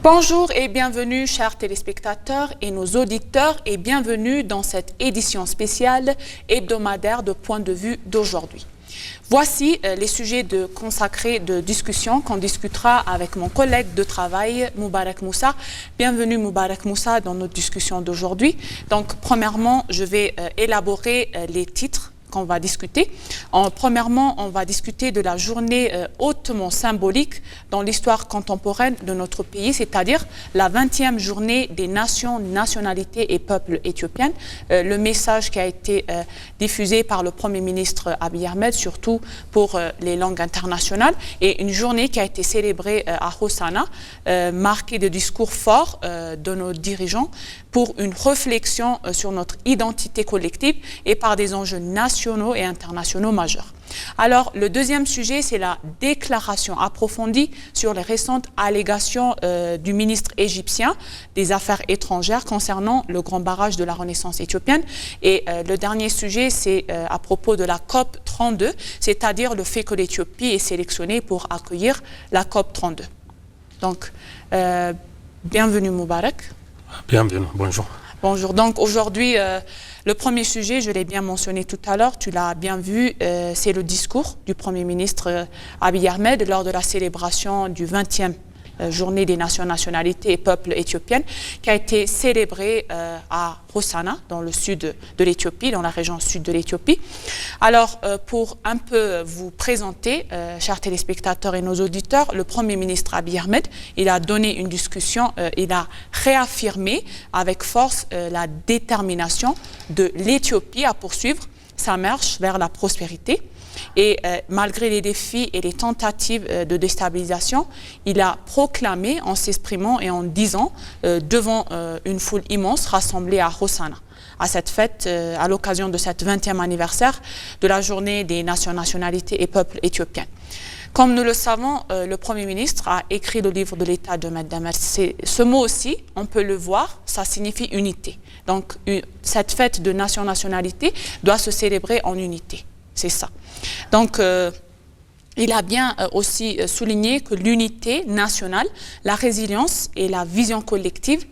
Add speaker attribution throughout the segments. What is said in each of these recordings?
Speaker 1: Bonjour et bienvenue chers téléspectateurs et nos auditeurs et bienvenue dans cette édition spéciale hebdomadaire de Point de vue d'aujourd'hui. Voici les sujets consacrés de discussion qu'on discutera avec mon collègue de travail Moubarak Moussa. Bienvenue Moubarak Moussa dans notre discussion d'aujourd'hui. Donc premièrement, je vais élaborer les titres qu'on va discuter. Premièrement, on va discuter de la journée hautement symbolique dans l'histoire contemporaine de notre pays, c'est-à-dire la 20e journée des nations, nationalités et peuples éthiopiennes. Le message qui a été diffusé par le Premier ministre Abiy Ahmed, surtout pour les langues internationales, et une journée qui a été célébrée à Hossana, marquée de discours forts de nos dirigeants pour une réflexion sur notre identité collective et par des enjeux nationaux et internationaux majeurs. Alors, le deuxième sujet, c'est la déclaration approfondie sur les récentes allégations du ministre égyptien des Affaires étrangères concernant le grand barrage de la Renaissance éthiopienne. Et le dernier sujet, c'est à propos de la COP 32, c'est-à-dire le fait que l'Éthiopie est sélectionnée pour accueillir la COP 32. Donc, bienvenue Moubarak.
Speaker 2: Bienvenue, bonjour.
Speaker 1: Bonjour. Donc aujourd'hui, le premier sujet, je l'ai bien mentionné tout à l'heure, tu l'as bien vu, c'est le discours du Premier ministre Abiy Ahmed lors de la célébration du 20e journée des nations, nationalités et peuples éthiopiennes, qui a été célébrée à Hossana, dans le sud de l'Éthiopie, dans la région sud de l'Éthiopie. Alors, pour un peu vous présenter, chers téléspectateurs et nos auditeurs, le Premier ministre Abiy Ahmed, il a donné une discussion, il a réaffirmé avec force la détermination de l'Éthiopie à poursuivre sa marche vers la prospérité. Et malgré les défis et les tentatives de déstabilisation, il a proclamé en s'exprimant et en disant devant une foule immense rassemblée à Hossana, à cette fête, à l'occasion de cette 20e anniversaire de la journée des nations, nationalités et peuples éthiopiens. Comme nous le savons, le Premier ministre a écrit le livre de l'État de Meddamer. Ce mot aussi, on peut le voir, ça signifie unité. Donc cette fête de nation, nationalité doit se célébrer en unité. C'est ça. Donc, il a bien aussi souligné que l'unité nationale, la résilience et la vision collective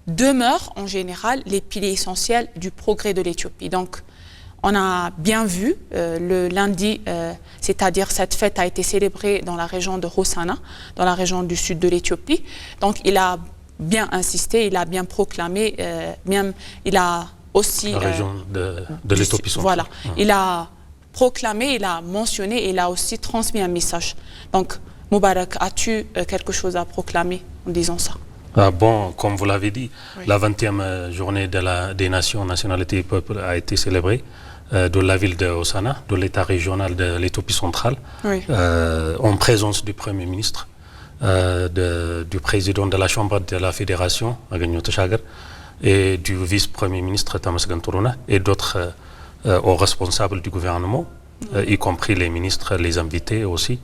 Speaker 1: demeurent en général les piliers essentiels du progrès de l'Éthiopie. Donc, on a bien vu le lundi, c'est-à-dire cette fête a été célébrée dans la région de Hossana, dans la région du sud de l'Éthiopie. Donc, il a bien insisté, il a bien proclamé, même il a aussi...
Speaker 2: La région de l'Éthiopie centrale.
Speaker 1: Voilà, il a proclamé, il a mentionné, il a aussi transmis un message. Donc, Moubarak, as-tu quelque chose à proclamer en disant ça?
Speaker 2: Bon, comme vous l'avez dit,
Speaker 1: oui.
Speaker 2: La 20e journée des nations, nationalités et peuples a été célébrée de la ville de Hossana, de l'État régional de l'Éthiopie centrale,
Speaker 1: oui.
Speaker 2: En présence du Premier ministre, du président de la Chambre de la Fédération, Agnew Teshagher, et du vice-premier ministre, Tamasgen Tourouna, et d'autres aux responsables du gouvernement, y compris les ministres, les invités aussi,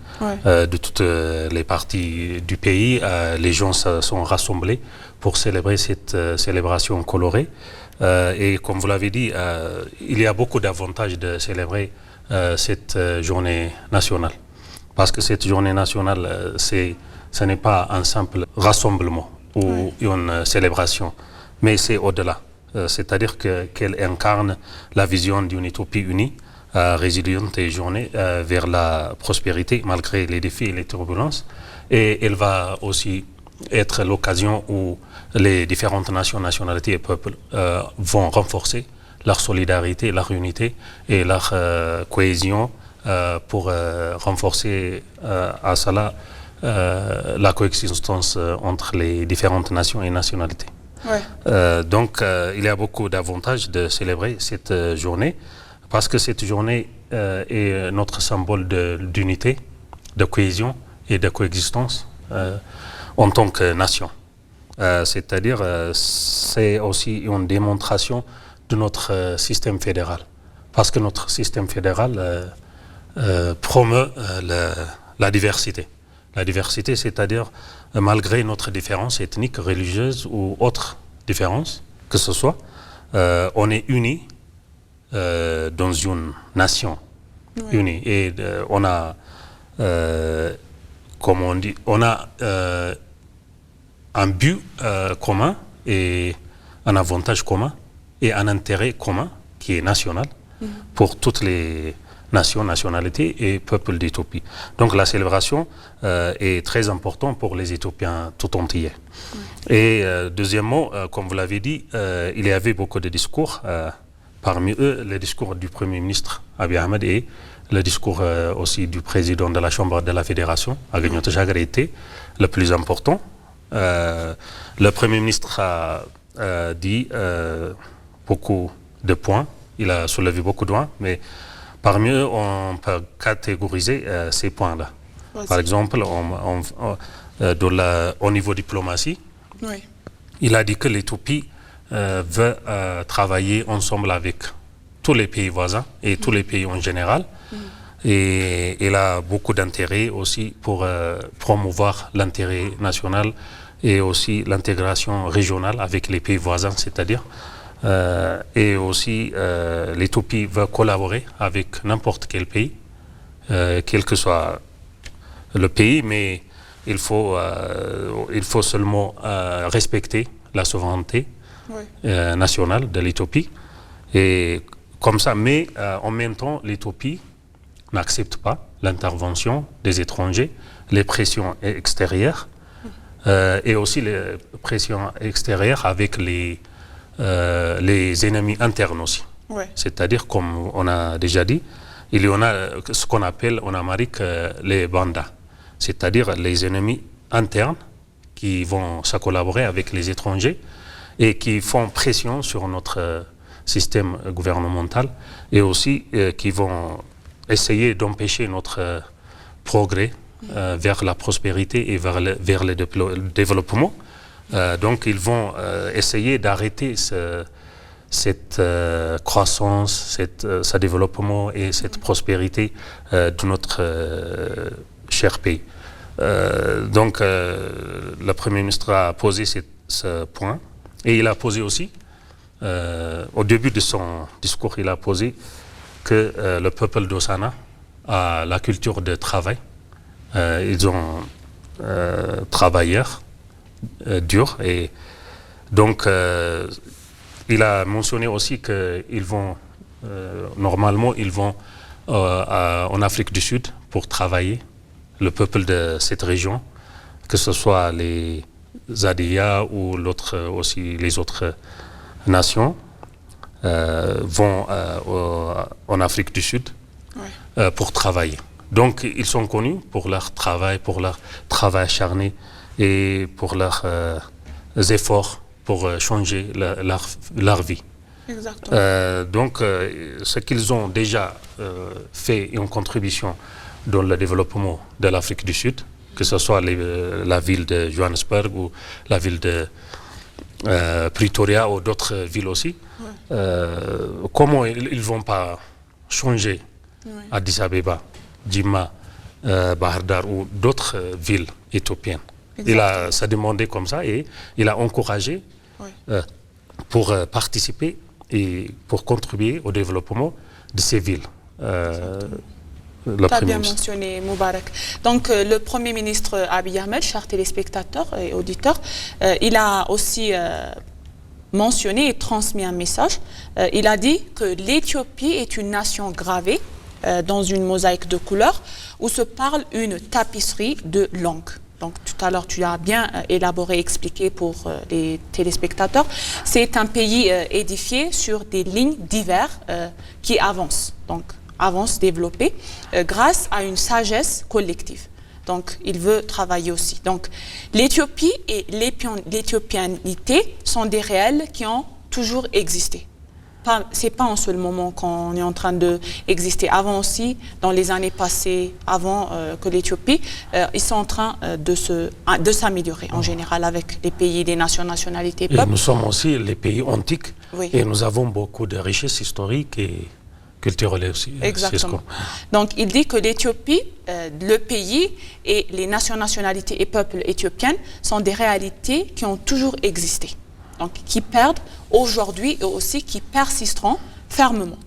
Speaker 2: de toutes les parties du pays. Les gens se sont rassemblés pour célébrer cette célébration colorée. Et comme vous l'avez dit, il y a beaucoup d'avantages de célébrer cette journée nationale. Parce que cette journée nationale, ce n'est pas un simple rassemblement ou une célébration, mais c'est au-delà. C'est-à-dire qu'elle incarne la vision d'une utopie unie, résiliente et journée vers la prospérité malgré les défis et les turbulences. Et elle va aussi être l'occasion où les différentes nations, nationalités et peuples vont renforcer leur solidarité, leur unité et leur cohésion pour renforcer à cela la coexistence entre les différentes nations et nationalités. Donc, il y a beaucoup d'avantages de célébrer cette journée parce que cette journée est notre symbole d'unité, de cohésion et de coexistence en tant que nation. C'est-à-dire, c'est aussi une démonstration de notre système fédéral. Parce que notre système fédéral promeut la diversité. La diversité, c'est-à-dire, malgré notre différence ethnique, religieuse ou autre différence, que ce soit, on est unis dans une nation unie. Et on a, comme on dit, on a un but commun et un avantage commun et un intérêt commun qui est national pour toutes les nations, nationalités et peuples d'Éthiopie. Donc la célébration est très importante pour les Éthiopiens tout entiers. Et deuxièmement, comme vous l'avez dit, il y avait beaucoup de discours, parmi eux le discours du Premier ministre Abiy Ahmed et le discours aussi du président de la Chambre de la Fédération, Agagno Teshagare, était le plus important. Le Premier ministre a dit beaucoup de points, il a soulevé beaucoup de points, mais parmi eux, on peut catégoriser ces points-là. Par exemple, au niveau diplomatie, il a dit que l'Éthiopie veut travailler ensemble avec tous les pays voisins et tous les pays en général. Et il a beaucoup d'intérêt aussi pour promouvoir l'intérêt national et aussi l'intégration régionale avec les pays voisins, c'est-à-dire et aussi l'Éthiopie veut collaborer avec n'importe quel pays, quel que soit le pays, mais il faut seulement respecter la souveraineté nationale de l'Éthiopie. Et comme ça, mais en même temps, l'Éthiopie n'accepte pas l'intervention des étrangers, les pressions extérieures et aussi les pressions extérieures avec les ennemis internes aussi. C'est-à-dire, comme on a déjà dit, il y en a ce qu'on appelle en Amérique les bandas, c'est-à-dire les ennemis internes qui vont se collaborer avec les étrangers et qui font pression sur notre système gouvernemental et aussi qui vont essayer d'empêcher notre progrès vers la prospérité et vers le développement. Donc ils vont essayer d'arrêter cette croissance, ce développement et cette prospérité de notre cher pays. Donc le Premier ministre a posé ce point et il a posé aussi, au début de son discours, il a posé que le peuple d'Hossana a la culture de travail. Ils ont travailleurs durs et donc il a mentionné aussi qu'ils vont normalement ils vont en Afrique du Sud pour travailler, le peuple de cette région, que ce soit les Zadéa ou aussi les autres nations vont en Afrique du Sud pour travailler. Donc ils sont connus pour leur travail acharné et pour leurs efforts pour changer leur vie.
Speaker 1: Exactement.
Speaker 2: Donc ce qu'ils ont déjà fait une contribution dans le développement de l'Afrique du Sud, que ce soit la ville de Johannesburg ou la ville de Pretoria ou d'autres villes aussi, comment ils ne vont pas changer Addis Abeba, Djima, Bahir Dar ou d'autres villes éthiopiennes. Il a se demandé comme ça et il a encouragé pour participer et pour contribuer au développement de ces villes.
Speaker 1: Tu as bien mentionné, Moubarak. Donc, le Premier ministre Abiy Ahmed, chers téléspectateurs et auditeurs, il a aussi mentionné et transmis un message. Il a dit que l'Éthiopie est une nation gravée dans une mosaïque de couleurs où se parle une tapisserie de langues. Donc, tout à l'heure, tu as bien élaboré, expliqué pour les téléspectateurs. C'est un pays édifié sur des lignes diverses qui avancent. Donc, avance développée grâce à une sagesse collective. Donc, il veut travailler aussi. Donc, l'Éthiopie et l'éthiopianité sont des réels qui ont toujours existé. Ce n'est pas en seul moment qu'on est en train d'exister. Avant aussi, dans les années passées, avant que l'Éthiopie, ils sont en train de s'améliorer en général avec les pays, les nations, nationalités, peuples.
Speaker 2: Et nous sommes aussi les pays antiques et nous avons beaucoup de richesses historiques et culturelles aussi.
Speaker 1: Exactement. Donc, il dit que l'Éthiopie, le pays et les nations, nationalités et peuples éthiopiennes sont des réalités qui ont toujours existé. Donc, qui perdent aujourd'hui et aussi qui persisteront fermement.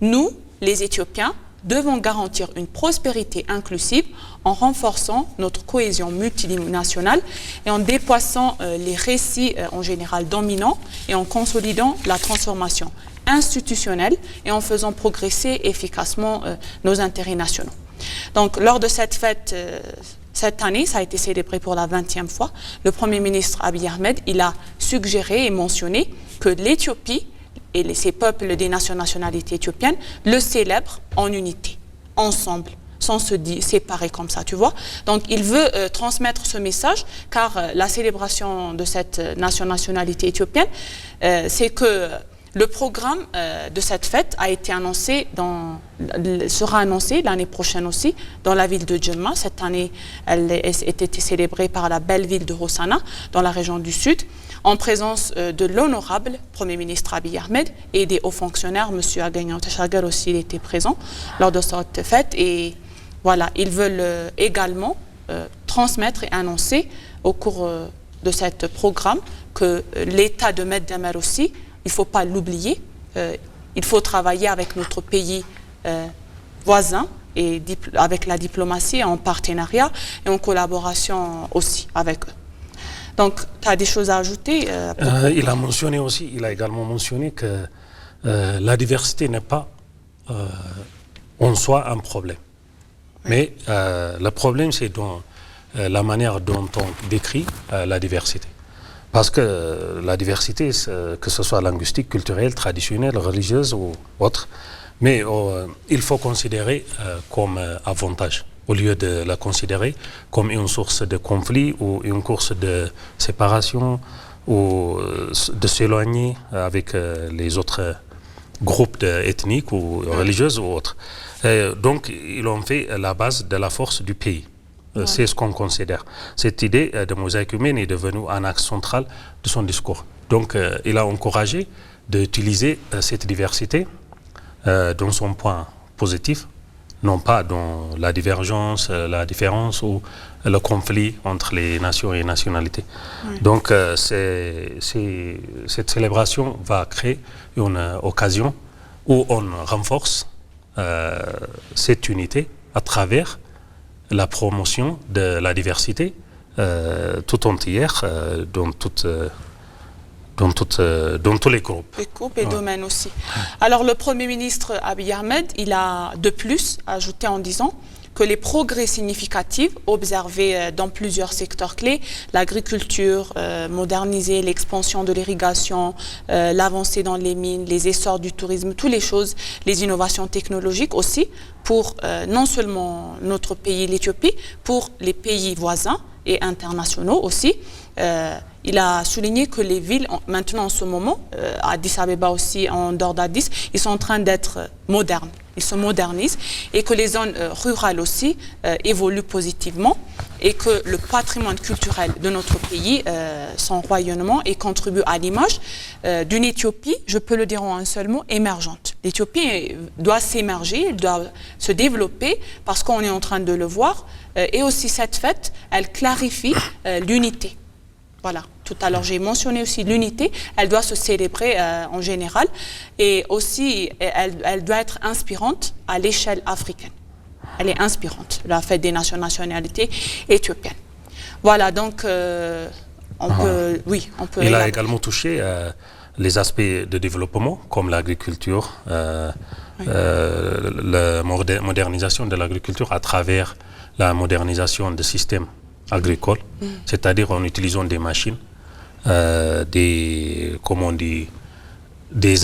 Speaker 1: Nous, les Éthiopiens, devons garantir une prospérité inclusive en renforçant notre cohésion multinationale et en dépassant les récits en général dominants et en consolidant la transformation institutionnelle et en faisant progresser efficacement nos intérêts nationaux. Donc, lors de cette fête, cette année, ça a été célébré pour la 20e fois, le Premier ministre Abiy Ahmed, il a suggéré et mentionné que l'Éthiopie et ces peuples des nationalités éthiopiennes le célèbrent en unité, ensemble, sans se séparer comme ça, tu vois. Donc, il veut transmettre ce message, car la célébration de cette nationalité éthiopienne, c'est que le programme de cette fête a été annoncé sera annoncé l'année prochaine aussi dans la ville de Djemma. Cette année, elle a été célébrée par la belle ville de Hossana, dans la région du Sud, en présence de l'honorable Premier ministre Abiy Ahmed et des hauts fonctionnaires. M. Agagnan Tchagar aussi il était présent lors de cette fête. Et voilà, ils veulent également transmettre et annoncer au cours de ce programme que l'État de Meddemer aussi, il ne faut pas l'oublier, il faut travailler avec notre pays voisin et avec la diplomatie en partenariat et en collaboration aussi avec eux. Donc, tu as des choses à ajouter
Speaker 2: il a également mentionné que la diversité n'est pas en soi un problème. Oui. Mais le problème, c'est dans la manière dont on décrit la diversité. Parce que la diversité, que ce soit linguistique, culturelle, traditionnelle, religieuse ou autre, mais il faut considérer comme avantage, au lieu de la considérer comme une source de conflit ou une source de séparation ou de s'éloigner avec les autres groupes ethniques ou religieux ou autres. Donc, ils ont fait la base de la force du pays. C'est ce qu'on considère. Cette idée de mosaïque humaine est devenue un axe central de son discours. Donc, il a encouragé d'utiliser cette diversité dans son point positif, non pas dans la divergence, la différence ou le conflit entre les nations et nationalités. Oui. Donc, cette célébration va créer une occasion où on renforce cette unité à travers la promotion de la diversité tout entière dans tous les groupes.
Speaker 1: Les groupes et domaines aussi. Alors le Premier ministre Abiy Ahmed, il a de plus ajouté en disant que les progrès significatifs observés dans plusieurs secteurs clés, l'agriculture, moderniser l'expansion de l'irrigation, l'avancée dans les mines, les essors du tourisme, toutes les choses, les innovations technologiques aussi, pour non seulement notre pays, l'Éthiopie, pour les pays voisins et internationaux aussi. Il a souligné que les villes, maintenant en ce moment, à Addis Abeba aussi, en dehors d'Addis, ils sont en train d'être modernes. Ils se modernisent et que les zones rurales aussi évoluent positivement et que le patrimoine culturel de notre pays, son rayonnement et contribue à l'image d'une Éthiopie, je peux le dire en un seul mot, émergente. L'Éthiopie doit s'émerger, elle doit se développer parce qu'on est en train de le voir. Et aussi cette fête, elle clarifie l'unité. Voilà, tout à l'heure j'ai mentionné aussi l'unité, elle doit se célébrer en général et aussi elle doit être inspirante à l'échelle africaine. Elle est inspirante, la fête des nationalités éthiopiennes. Voilà, donc on peut...
Speaker 2: Il a également touché les aspects de développement comme l'agriculture, la modernisation de l'agriculture à travers la modernisation des systèmes agricoles, c'est-à-dire en utilisant des machines, des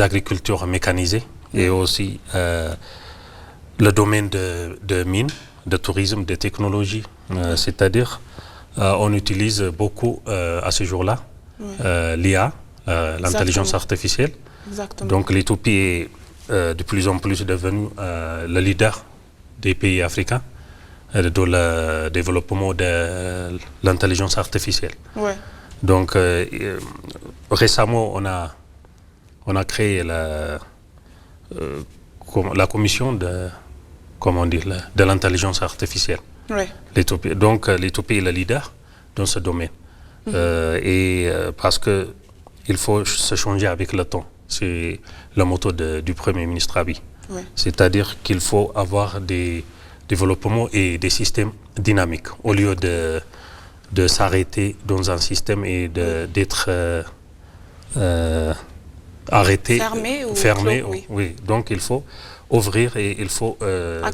Speaker 2: agricultures mécanisées et aussi le domaine de mines, de tourisme, de technologie, c'est-à-dire on utilise beaucoup à ce jour-là l'IA, l'intelligence artificielle.
Speaker 1: Exactement.
Speaker 2: Donc l'Éthiopie est de plus en plus devenue le leader des pays africains dans le développement de l'intelligence artificielle.
Speaker 1: Ouais.
Speaker 2: Donc, récemment, on a créé la commission de l'intelligence artificielle.
Speaker 1: Ouais.
Speaker 2: Donc, l'Éthiopie est le leader dans ce domaine. Parce qu'il faut se changer avec le temps. C'est le motto du Premier ministre Abiy.
Speaker 1: Oui.
Speaker 2: C'est-à-dire qu'il faut avoir des développements et des systèmes dynamiques au lieu de s'arrêter dans un système et d'être arrêté,
Speaker 1: fermé.
Speaker 2: Oui. Donc il faut ouvrir et il faut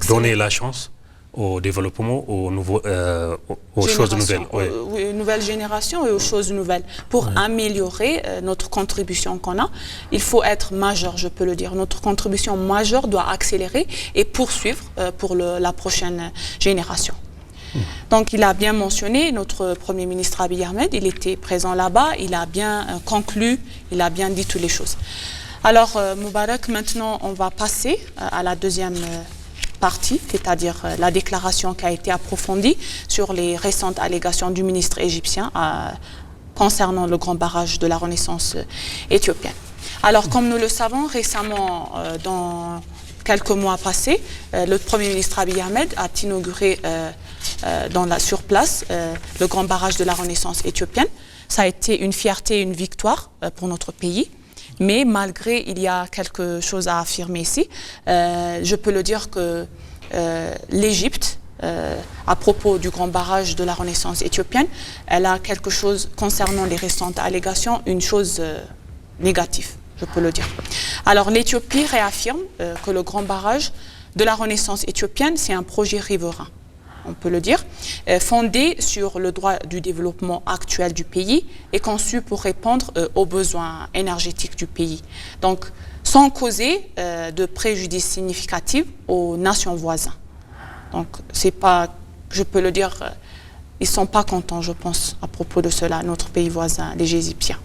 Speaker 2: donner la chance au développement, aux choses nouvelles.
Speaker 1: Aux nouvelles générations et aux choses nouvelles. Pour améliorer notre contribution qu'on a, il faut être majeur, je peux le dire. Notre contribution majeure doit accélérer et poursuivre pour la prochaine génération. Donc il a bien mentionné, notre Premier ministre Abiy Ahmed, il était présent là-bas, il a bien conclu, il a bien dit toutes les choses. Alors Moubarak, maintenant on va passer à la deuxième partie, c'est-à-dire la déclaration qui a été approfondie sur les récentes allégations du ministre égyptien concernant le grand barrage de la Renaissance éthiopienne. Alors comme nous le savons, récemment, dans quelques mois passés, le Premier ministre Abiy Ahmed a inauguré sur place le grand barrage de la Renaissance éthiopienne. Ça a été une fierté et une victoire pour notre pays. Mais malgré, il y a quelque chose à affirmer ici. Je peux le dire que l'Égypte, à propos du grand barrage de la Renaissance éthiopienne, elle a quelque chose concernant les récentes allégations, une chose négative, je peux le dire. Alors l'Éthiopie réaffirme que le grand barrage de la Renaissance éthiopienne, c'est un projet riverain, on peut le dire, fondé sur le droit du développement actuel du pays et conçu pour répondre aux besoins énergétiques du pays. Donc, sans causer de préjudice significatif aux nations voisines. Donc, c'est pas, je peux le dire, ils ne sont pas contents, je pense, à propos de cela, notre pays voisin, les Égyptiens.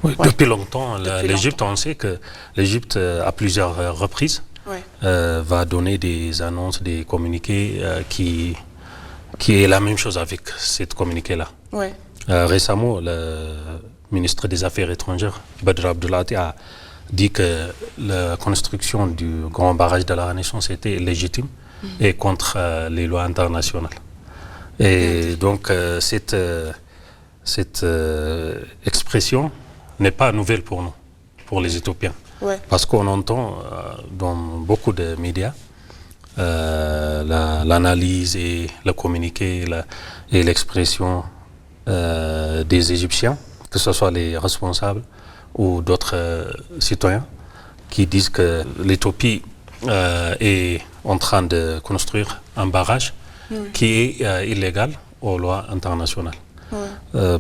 Speaker 2: Oui, depuis longtemps, l'Égypte, on sait que l'Égypte, à plusieurs reprises, va donner des annonces, des communiqués qui est la même chose avec cette communiqué-là. Récemment, le ministre des Affaires étrangères, Badr Abdulati, a dit que la construction du grand barrage de la Renaissance était légitime et contre les lois internationales. Et donc, cette expression n'est pas nouvelle pour nous, pour les Éthiopiens. Parce qu'on entend dans beaucoup de médias l'analyse et le communiqué et l'expression des Égyptiens, que ce soit les responsables ou d'autres citoyens, qui disent que l'Éthiopie est en train de construire un barrage qui est illégal aux lois internationales.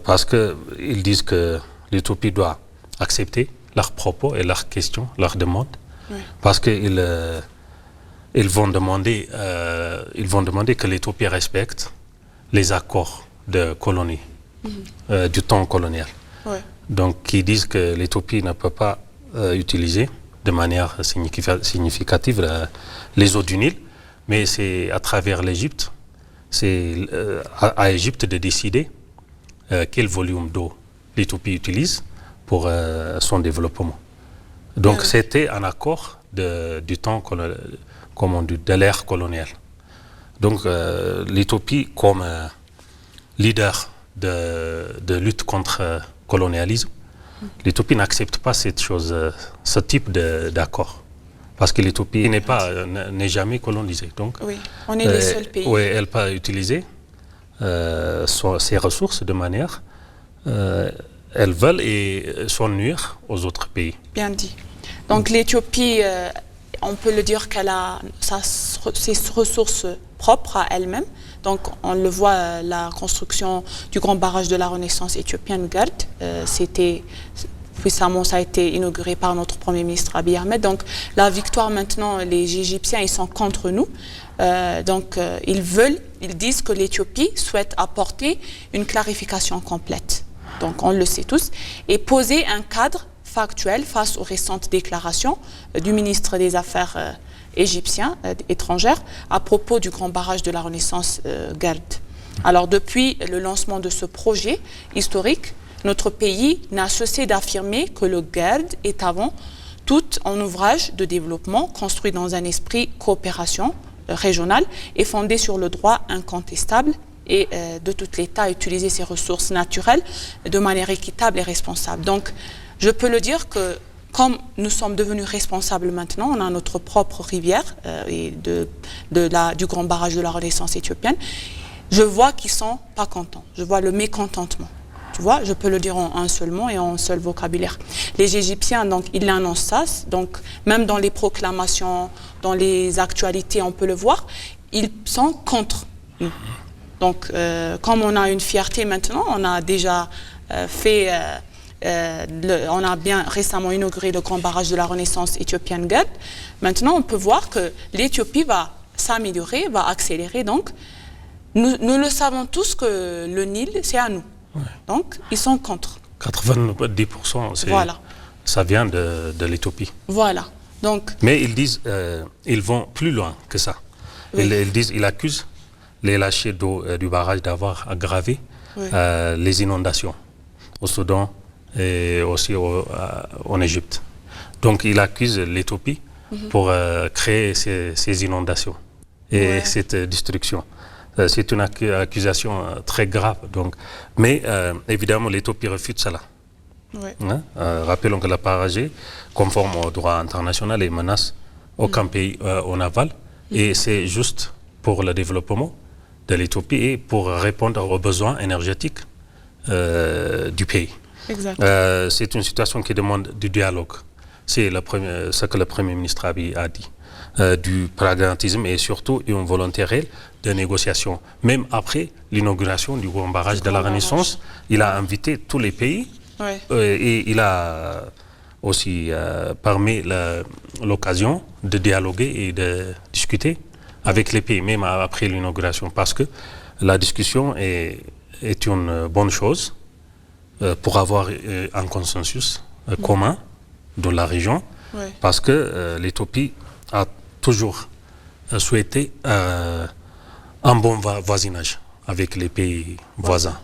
Speaker 2: Parce qu'ils disent que l'Éthiopie doit accepter leurs propos et leurs questions, leurs demandes, parce qu'ils vont demander que l'Éthiopie respecte les accords de colonie du temps colonial. Donc, qui disent que l'Éthiopie ne peut pas utiliser de manière significative les eaux du Nil, mais c'est à travers l'Égypte, c'est à l'Égypte de décider quel volume d'eau l'Éthiopie utilise pour son développement. Donc c'était un accord du temps, de l'ère coloniale. Donc l'Éthiopie, comme leader de lutte contre le colonialisme, l'Éthiopie n'accepte pas ce type d'accord. Parce que l'Éthiopie n'est jamais colonisée. Donc,
Speaker 1: on est les seuls pays.
Speaker 2: Elle peut utiliser ses ressources de manière elles veulent et sans nuire aux autres pays.
Speaker 1: Bien dit. Donc l'Éthiopie, on peut le dire qu'elle a ses ressources propres à elle-même. Donc on le voit, la construction du grand barrage de la Renaissance éthiopienne GARD, puissamment ça a été inauguré par notre Premier ministre Abiy Ahmed. Donc la victoire maintenant, les Égyptiens, ils sont contre nous. Ils disent que l'Éthiopie souhaite apporter une clarification complète. Donc on le sait tous, et poser un cadre factuel face aux récentes déclarations du ministre des Affaires étrangères à propos du grand barrage de la Renaissance GARD. Alors depuis le lancement de ce projet historique, notre pays n'a cessé d'affirmer que le GARD est avant tout un ouvrage de développement construit dans un esprit coopération régionale et fondé sur le droit incontestable et de tout l'État à utiliser ses ressources naturelles de manière équitable et responsable. Donc, je peux le dire que comme nous sommes devenus responsables maintenant, on a notre propre rivière et du grand barrage de la Renaissance éthiopienne, je vois qu'ils ne sont pas contents. Je vois le mécontentement. Tu vois, je peux le dire en un seul mot et en un seul vocabulaire. Les Égyptiens, donc, ils annoncent ça. Donc, même dans les proclamations, dans les actualités, on peut le voir, ils sont contre nous. Donc, comme on a une fierté maintenant, on a déjà on a bien récemment inauguré le grand barrage de la Renaissance éthiopienne GED. Maintenant, on peut voir que l'Éthiopie va s'améliorer, va accélérer. Donc, nous le savons tous que le Nil, c'est à nous. Ouais. Donc, ils sont contre.
Speaker 2: 90%,
Speaker 1: voilà.
Speaker 2: Ça vient de l'Éthiopie.
Speaker 1: Voilà. Donc,
Speaker 2: mais ils disent, ils vont plus loin que ça. Oui. Ils accusent les lâchers d'eau du barrage d'avoir aggravé les inondations au Soudan et aussi en Égypte. Donc, ils accusent l'Éthiopie pour créer ces inondations et cette destruction. C'est une accusation très grave. Donc. Mais évidemment, l'Éthiopie refute cela.
Speaker 1: Oui.
Speaker 2: Hein? Rappelons que la barrage, conforme au droit international, et menace aucun pays en aval. Et c'est juste pour le développement de l'Éthiopie et pour répondre aux besoins énergétiques du pays. C'est une situation qui demande du dialogue. C'est ce que le Premier ministre Abiy a dit. Du pragmatisme et surtout une volonté réelle de négociation. Même après l'inauguration du grand barrage de la Renaissance, il a invité tous les pays et il a aussi permis l'occasion de dialoguer et de discuter avec les pays, même après l'inauguration, parce que la discussion est une bonne chose pour avoir un consensus commun dans la région, parce que l'Éthiopie a toujours souhaité un bon voisinage avec les pays voisins.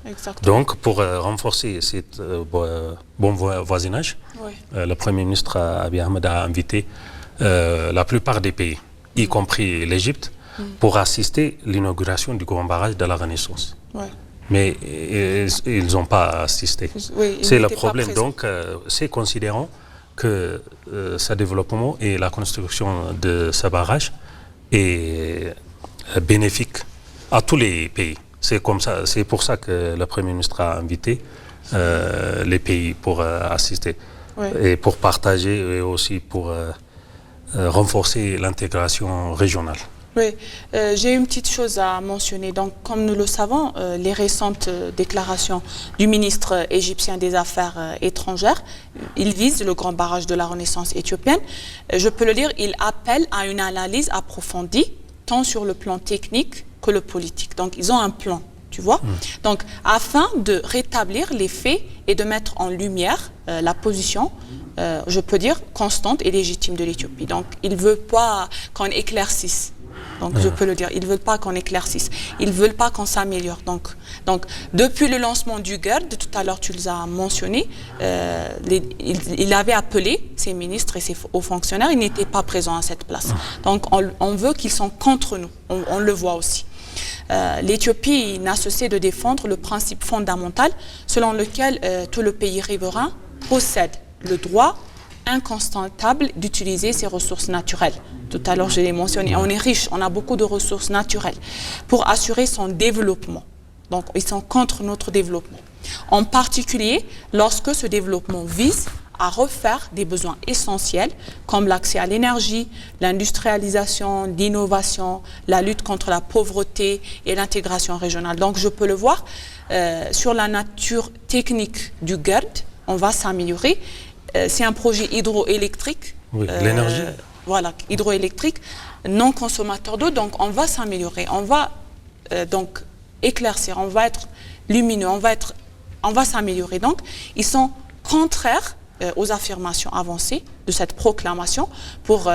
Speaker 2: Donc, pour renforcer ce bon voisinage, le Premier ministre Abiy Ahmed a invité la plupart des pays, y compris l'Égypte, pour assister à l'inauguration du grand barrage de la Renaissance. Mais ils n'ont pas assisté. C'est le problème. Donc, c'est considérant que ce développement et la construction de ce barrage est bénéfique à tous les pays. C'est comme ça, c'est pour ça que le Premier ministre a invité les pays pour assister et pour partager et aussi pour renforcer l'intégration régionale.
Speaker 1: Oui, j'ai une petite chose à mentionner. Donc, comme nous le savons, les récentes déclarations du ministre égyptien des Affaires étrangères, il vise le grand barrage de la Renaissance éthiopienne. Je peux le dire, il appelle à une analyse approfondie, tant sur le plan technique que le politique. Donc, ils ont un plan, tu vois. Donc, afin de rétablir les faits et de mettre en lumière la position, je peux dire, constante et légitime de l'Éthiopie. Donc, il ne veut pas qu'on éclaircisse. Donc, je peux le dire, ils ne veulent pas qu'on éclaircisse. Ils ne veulent pas qu'on s'améliore. Donc, depuis le lancement du GERD, tout à l'heure tu les as mentionnés, il avait appelé ses ministres et ses hauts fonctionnaires, ils n'étaient pas présents à cette place. Donc, on veut qu'ils sont contre nous. On le voit aussi. L'Éthiopie n'a cessé de défendre le principe fondamental selon lequel tout le pays riverain possède le droit incontestable d'utiliser ses ressources naturelles. Tout à l'heure, je l'ai mentionné, on est riche, on a beaucoup de ressources naturelles pour assurer son développement. Donc, ils sont contre notre développement. En particulier, lorsque ce développement vise à refaire des besoins essentiels comme l'accès à l'énergie, l'industrialisation, l'innovation, la lutte contre la pauvreté et l'intégration régionale. Donc, je peux le voir, sur la nature technique du GERD, on va s'améliorer. C'est un projet hydroélectrique.
Speaker 2: Oui, l'énergie.
Speaker 1: Voilà, hydroélectrique, non consommateur d'eau. Donc, on va s'améliorer. On va donc éclaircir. On va être lumineux. On va s'améliorer. Donc, ils sont contraires aux affirmations avancées de cette proclamation. Pour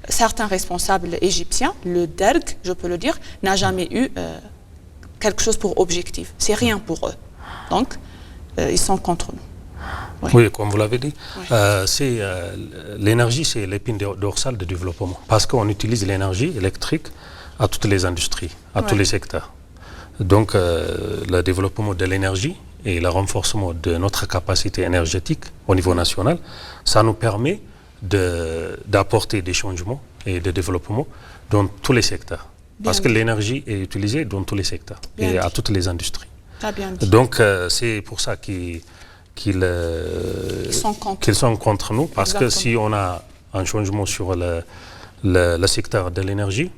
Speaker 1: certains responsables égyptiens, le DERG, je peux le dire, n'a jamais eu quelque chose pour objectif. C'est rien pour eux. Donc, ils sont contre nous.
Speaker 2: Oui, comme vous l'avez dit, l'énergie, c'est l'épine dorsale du développement. Parce qu'on utilise l'énergie électrique à toutes les industries, à tous les secteurs. Donc, le développement de l'énergie et le renforcement de notre capacité énergétique au niveau national, ça nous permet d'apporter des changements et de développement dans tous les secteurs. Parce que l'énergie est utilisée dans tous les secteurs et à toutes les industries. Donc c'est pour ça qu'ils sont contre nous, parce que si on a un changement sur le secteur de l'énergie,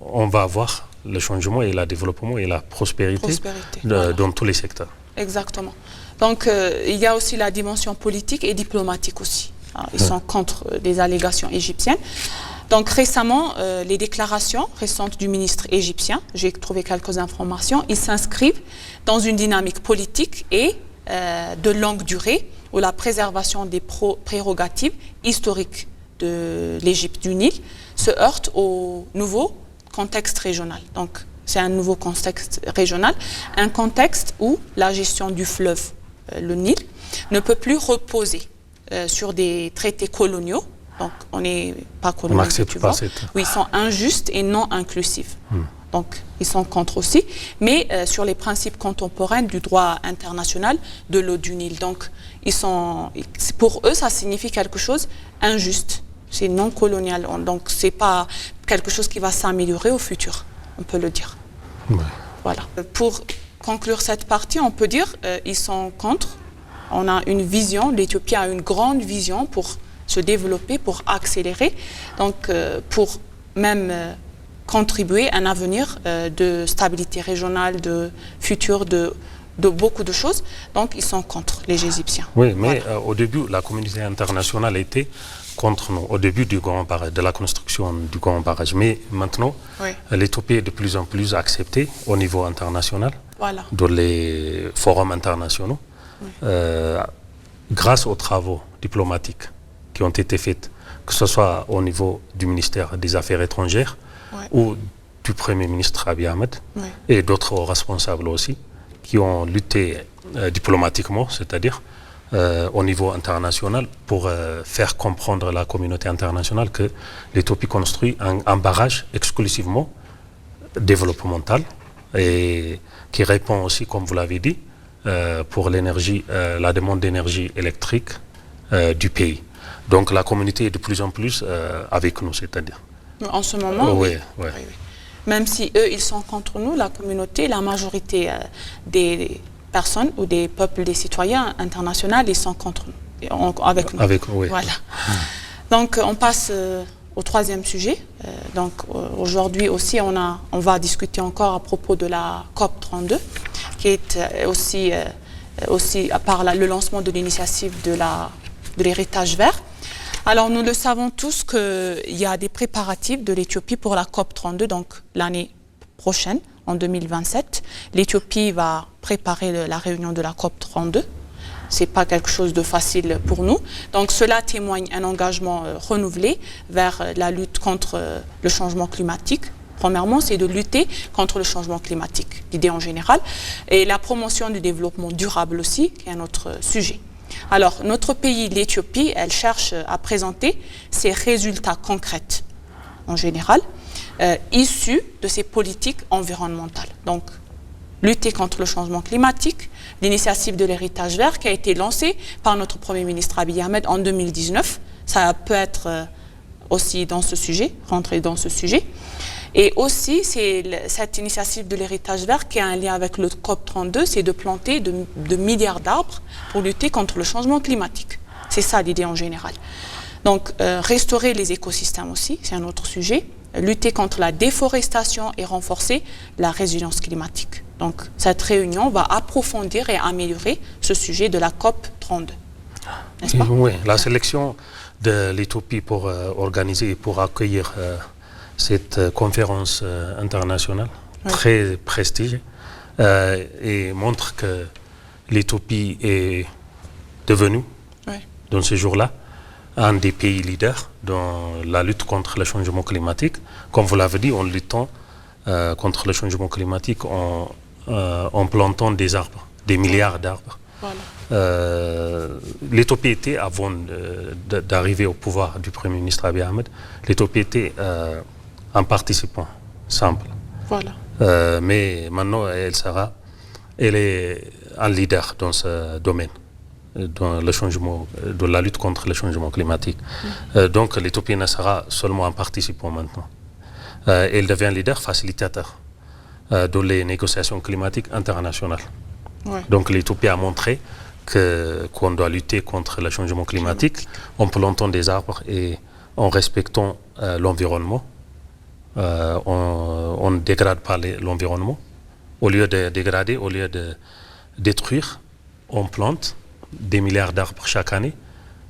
Speaker 2: on va avoir le changement et le développement et la prospérité dans tous les secteurs.
Speaker 1: Exactement. Donc il y a aussi la dimension politique et diplomatique aussi. Alors, ils sont contre des allégations égyptiennes. Donc récemment, les déclarations récentes du ministre égyptien, j'ai trouvé quelques informations, ils s'inscrivent dans une dynamique politique et de longue durée où la préservation des prérogatives historiques de l'Égypte du Nil se heurte au nouveau contexte régional. Donc c'est un nouveau contexte régional, un contexte où la gestion du fleuve, le Nil, ne peut plus reposer sur des traités coloniaux. Donc, on n'est pas colonial, tu vois. Où ils sont injustes et non inclusifs. Donc, ils sont contre aussi. Mais sur les principes contemporains du droit international de l'eau du Nil. Donc, pour eux, ça signifie quelque chose injuste. C'est non colonial. Donc, ce n'est pas quelque chose qui va s'améliorer au futur. On peut le dire. Voilà. Pour conclure cette partie, on peut dire qu'ils sont contre. On a une vision. L'Éthiopie a une grande vision pour se développer, pour accélérer, donc pour même contribuer à un avenir de stabilité régionale, de futur, de beaucoup de choses. Donc ils sont contre les Égyptiens.
Speaker 2: Oui, mais au début, la communauté internationale était contre nous, au début du grand barrage, de la construction du grand barrage. Mais maintenant, l'Éthiopie est de plus en plus acceptée au niveau international, dans les forums internationaux, grâce aux travaux diplomatiques qui ont été faites, que ce soit au niveau du ministère des Affaires étrangères ou du Premier ministre Abiy Ahmed et d'autres responsables aussi, qui ont lutté diplomatiquement, c'est-à-dire au niveau international, pour faire comprendre à la communauté internationale que l'Éthiopie construit un barrage exclusivement développemental et qui répond aussi, comme vous l'avez dit, pour l'énergie, la demande d'énergie électrique du pays. Donc la communauté est de plus en plus avec nous, c'est-à-dire.
Speaker 1: En ce moment, oui. Même si eux, ils sont contre nous, la communauté, la majorité des personnes ou des peuples, des citoyens internationaux, ils sont contre nous, avec nous.
Speaker 2: Avec nous, oui.
Speaker 1: Voilà. Donc on passe au troisième sujet. Donc aujourd'hui aussi, on va discuter encore à propos de la COP32, qui est aussi par le lancement de l'initiative de l'héritage vert. Alors nous le savons tous qu'il y a des préparatifs de l'Éthiopie pour la COP32, donc l'année prochaine, en 2027. L'Éthiopie va préparer la réunion de la COP32. Ce n'est pas quelque chose de facile pour nous. Donc cela témoigne un engagement renouvelé vers la lutte contre le changement climatique. Premièrement, c'est de lutter contre le changement climatique, l'idée en général, et la promotion du développement durable aussi, qui est un autre sujet. Alors, notre pays, l'Éthiopie, elle cherche à présenter ses résultats concrets, en général, issus de ses politiques environnementales. Donc, lutter contre le changement climatique, l'initiative de l'héritage vert qui a été lancée par notre Premier ministre Abiy Ahmed en 2019. Ça peut être aussi dans ce sujet, rentrer dans ce sujet. Et aussi, c'est cette initiative de l'héritage vert qui a un lien avec le COP32, c'est de planter de milliards d'arbres pour lutter contre le changement climatique. C'est ça l'idée en général. Donc, restaurer les écosystèmes aussi, c'est un autre sujet. Lutter contre la déforestation et renforcer la résilience climatique. Donc, cette réunion va approfondir et améliorer ce sujet de la COP32. N'est-ce pas?
Speaker 2: Oui, la sélection de l'Éthiopie pour organiser et pour accueillir cette conférence internationale très prestigieuse et montre que l'Éthiopie est devenue, dans ces jours-là, un des pays leaders dans la lutte contre le changement climatique. Comme vous l'avez dit, en luttant contre le changement climatique en plantant des arbres, des milliards d'arbres. Voilà. L'Éthiopie était, avant d'arriver au pouvoir du Premier ministre Abiy Ahmed, l'Éthiopie était un participant simple.
Speaker 1: Voilà.
Speaker 2: Mais maintenant, elle sera elle est un leader dans ce domaine, dans le changement, de la lutte contre le changement climatique. Donc l'Éthiopie ne sera seulement un participant maintenant. Elle devient leader facilitateur dans les négociations climatiques internationales.
Speaker 1: Ouais.
Speaker 2: Donc l'Éthiopie a montré qu'on doit lutter contre le changement climatique en plantant des arbres et en respectant l'environnement. On ne dégrade pas l'environnement. Au lieu de dégrader, au lieu de détruire, on plante des milliards d'arbres chaque année.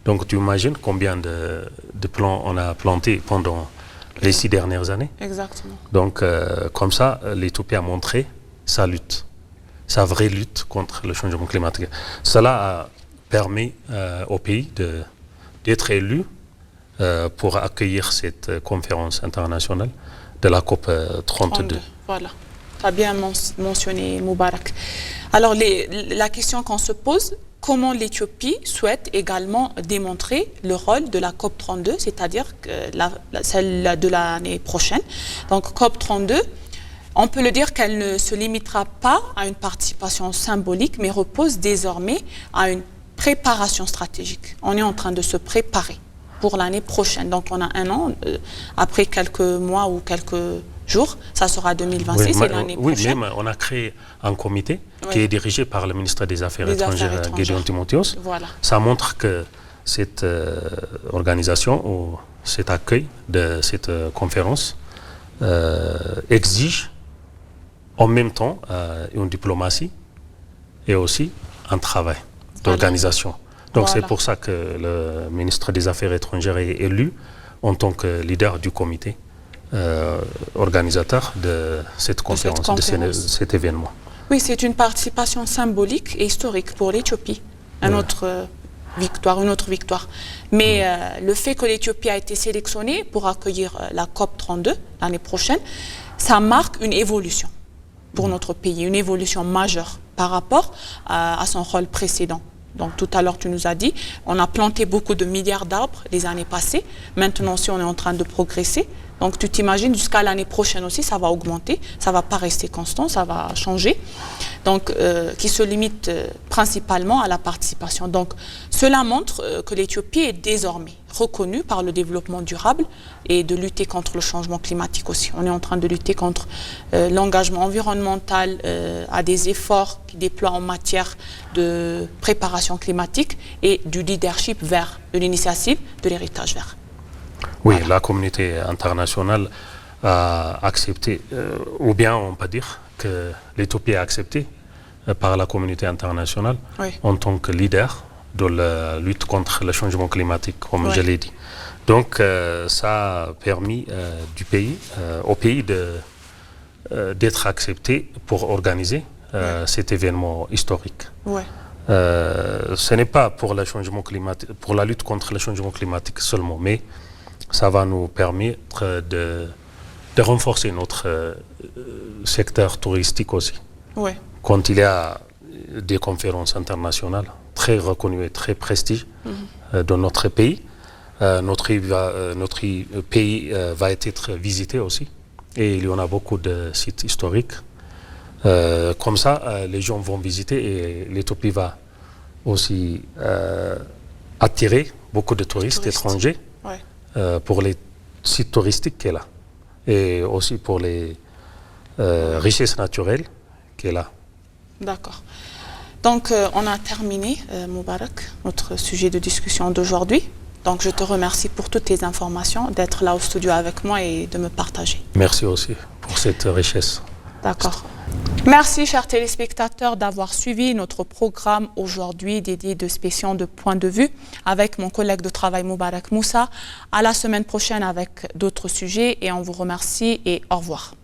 Speaker 2: Donc tu imagines combien de plants on a plantés pendant les 6 dernières années.
Speaker 1: Exactement.
Speaker 2: Donc comme ça, l'Éthiopie a montré sa lutte, sa vraie lutte contre le changement climatique. Cela a permis au pays d'être élu pour accueillir cette conférence internationale de la COP 32.
Speaker 1: Voilà. Tu as bien mentionné Moubarak. Alors, la question qu'on se pose, comment l'Éthiopie souhaite également démontrer le rôle de la COP 32, c'est-à-dire celle de l'année prochaine. Donc, COP 32, on peut le dire qu'elle ne se limitera pas à une participation symbolique, mais repose désormais à une préparation stratégique. On est en train de se préparer pour l'année prochaine. Donc, on a un an, après quelques mois ou quelques jours, ça sera 2026, c'est l'année prochaine.
Speaker 2: Oui, mais on a créé un comité qui est dirigé par le ministre des Affaires étrangères, Gédéon Timotheos.
Speaker 1: Voilà.
Speaker 2: Ça montre que cette organisation ou cet accueil de cette conférence exige en même temps une diplomatie et aussi un travail d'organisation. Donc c'est pour ça que le ministre des Affaires étrangères est élu en tant que leader du comité organisateur de cette conférence, de cet événement.
Speaker 1: Oui, c'est une participation symbolique et historique pour l'Éthiopie. Une autre victoire. Mais le fait que l'Éthiopie a été sélectionnée pour accueillir la COP 32 l'année prochaine, ça marque une évolution pour notre pays, une évolution majeure par rapport à son rôle précédent. Donc tout à l'heure, tu nous as dit, on a planté beaucoup de milliards d'arbres les années passées. Maintenant aussi, on est en train de progresser. Donc tu t'imagines, jusqu'à l'année prochaine aussi, ça va augmenter. Ça ne va pas rester constant, ça va changer. Donc, qui se limite principalement à la participation. Donc cela montre que l'Éthiopie est désormais reconnue par le développement durable et de lutter contre le changement climatique aussi. On est en train de lutter contre l'engagement environnemental, à des efforts qui déploient en matière de préparation climatique et du leadership vert, de l'initiative de l'héritage vert.
Speaker 2: Oui, la communauté internationale a accepté, ou bien on peut dire que l'Éthiopie a accepté par la communauté internationale en tant que leader de la lutte contre le changement climatique, comme je l'ai dit. Donc ça a permis au pays d'être accepté pour organiser cet événement historique. Ce n'est pas pour le changement climatique, pour la lutte contre le changement climatique seulement, mais ça va nous permettre de renforcer notre secteur touristique aussi. Quand il y a des conférences internationales très reconnues et très prestigieuses dans notre pays, notre pays va être visité aussi. Et il y en a beaucoup de sites historiques. Comme ça, les gens vont visiter et l'Éthiopie va aussi attirer beaucoup de touristes étrangers pour les sites touristiques qu'elle a et aussi pour les richesses naturelles qu'elle a. D'accord.
Speaker 1: Donc, on a terminé, Moubarak, notre sujet de discussion d'aujourd'hui. Donc, je te remercie pour toutes tes informations, d'être là au studio avec moi et de me partager.
Speaker 2: Merci aussi pour cette richesse.
Speaker 1: D'accord. Merci, chers téléspectateurs, d'avoir suivi notre programme aujourd'hui dédié de spéciaux de point de vue avec mon collègue de travail Moubarak Moussa. À la semaine prochaine avec d'autres sujets et on vous remercie et au revoir.